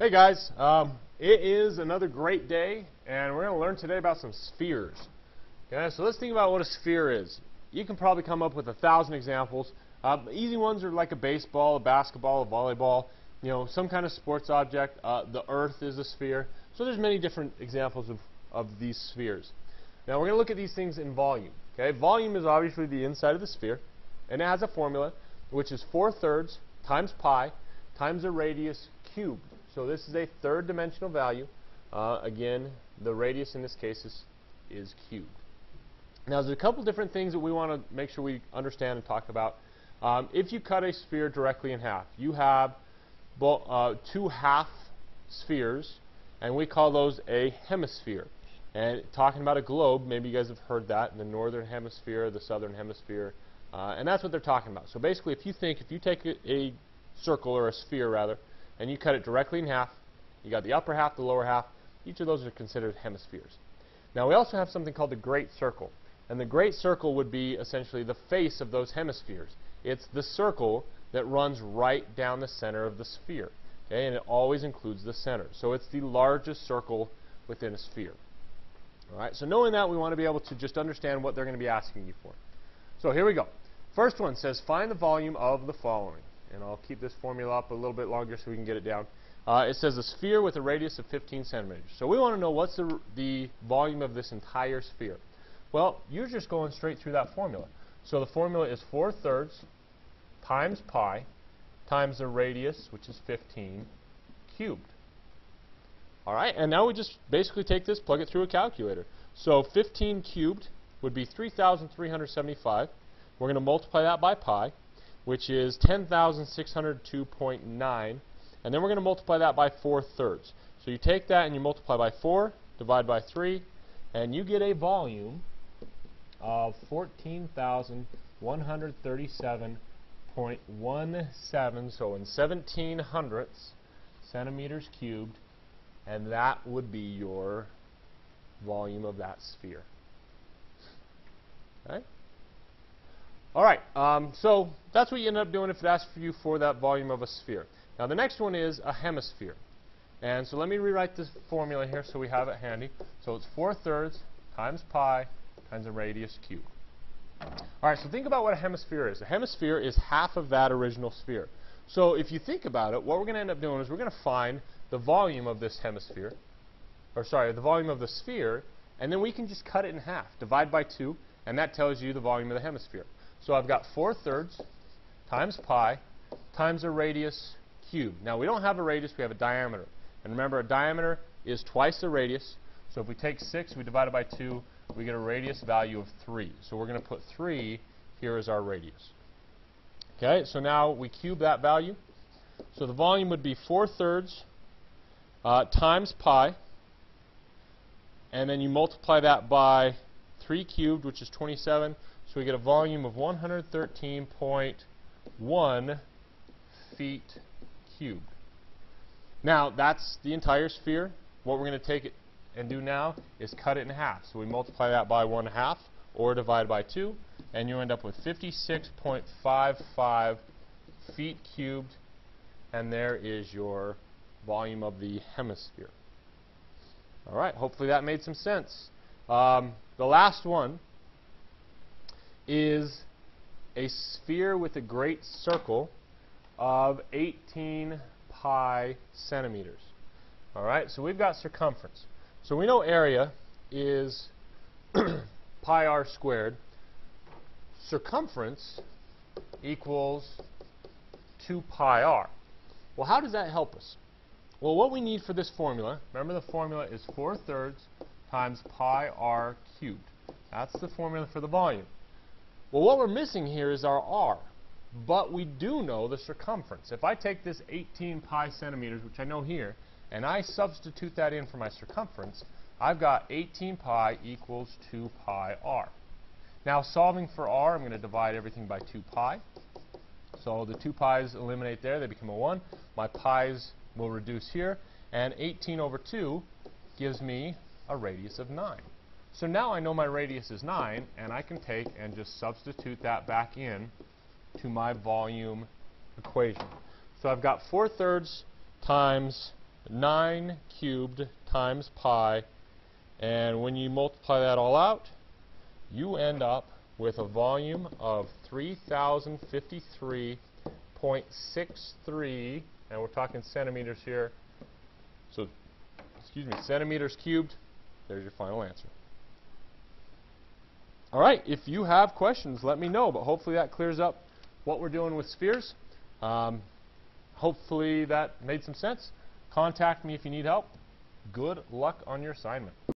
Hey guys, it is another great day, and we're going to learn today about some spheres. Okay, so let's think about what a sphere is. You can probably come up with 1,000 examples. Easy ones are like a baseball, a basketball, a volleyball, some kind of sports object. The Earth is a sphere. So there's many different examples of these spheres. Now we're going to look at these things in volume. Okay, volume is obviously the inside of the sphere, and it has a formula which is 4/3 times pi times the radius cubed. So this is a third dimensional value. Again, the radius in this case is cubed. Now there's a couple different things that we want to make sure we understand and talk about. If you cut a sphere directly in half, you have two half spheres, and we call those a hemisphere. And talking about a globe, maybe you guys have heard that, in the northern hemisphere, the southern hemisphere, and that's what they're talking about. So basically, if you take a circle, or a sphere rather, and you cut it directly in half, you got the upper half, the lower half. Each of those are considered hemispheres. Now we also have something called the great circle, and the great circle would be essentially the face of those hemispheres. It's the circle that runs right down the center of the sphere, okay, and it always includes the center. So it's the largest circle within a sphere. All right, so knowing that, we want to be able to just understand what they're going to be asking you for. So here we go. First one says find the volume of the following. And I'll keep this formula up a little bit longer so we can get it down. It says a sphere with a radius of 15 centimeters. So we want to know what's the volume of this entire sphere. Well, you're just going straight through that formula. So the formula is 4/3 times pi times the radius, which is 15, cubed. All right, and now we just basically take this, plug it through a calculator. So 15 cubed would be 3,375. We're going to multiply that by pi, which is 10,602.9, and then we're going to multiply that by 4/3. So you take that and you multiply by 4, divide by 3, and you get a volume of 14,137.17, so in 17/100 centimeters cubed, and that would be your volume of that sphere. Okay? All right, so that's what you end up doing if it asks for you for that volume of a sphere. Now the next one is a hemisphere. And so let me rewrite this formula here so we have it handy. So it's 4/3 times pi times the radius cubed. All right, so think about what a hemisphere is. A hemisphere is half of that original sphere. So if you think about it, what we're going to end up doing is we're going to find the volume of this hemisphere, or sorry, the volume of the sphere, and then we can just cut it in half, divide by 2, and that tells you the volume of the hemisphere. So I've got 4/3 times pi times the radius cubed. Now we don't have a radius, we have a diameter. And remember, a diameter is twice the radius. So if we take 6, we divide it by 2, we get a radius value of 3. So we're going to put 3 here as our radius. Okay, so now we cube that value. So the volume would be 4/3 times pi, and then you multiply that by 3 cubed, which is 27. So we get a volume of 113.1 feet cubed. Now, that's the entire sphere. What we're going to take it and do now is cut it in half. So we multiply that by 1/2 or divide by 2, and you end up with 56.55 feet cubed, and there is your volume of the hemisphere. All right, hopefully that made some sense. The last one is a sphere with a great circle of 18 pi centimeters. All right, so we've got circumference. So we know area is pi r squared. Circumference equals 2 pi r. Well, how does that help us? Well, what we need for this formula, remember the formula is 4/3 times pi r cubed. That's the formula for the volume. Well, what we're missing here is our r, but we do know the circumference. If I take this 18 pi centimeters, which I know here, and I substitute that in for my circumference, I've got 18 pi equals 2 pi r. Now, solving for r, I'm going to divide everything by 2 pi. So the 2 pi's eliminate there, they become a 1. My pi's will reduce here, and 18 over 2 gives me a radius of 9. So now I know my radius is 9, and I can take and just substitute that back in to my volume equation. So I've got 4/3 times 9 cubed times pi, and when you multiply that all out, you end up with a volume of 3,053.63, and we're talking centimeters here, so, excuse me, centimeters cubed. There's your final answer. All right, if you have questions, let me know, but hopefully that clears up what we're doing with spheres. Hopefully that made some sense. Contact me if you need help. Good luck on your assignment.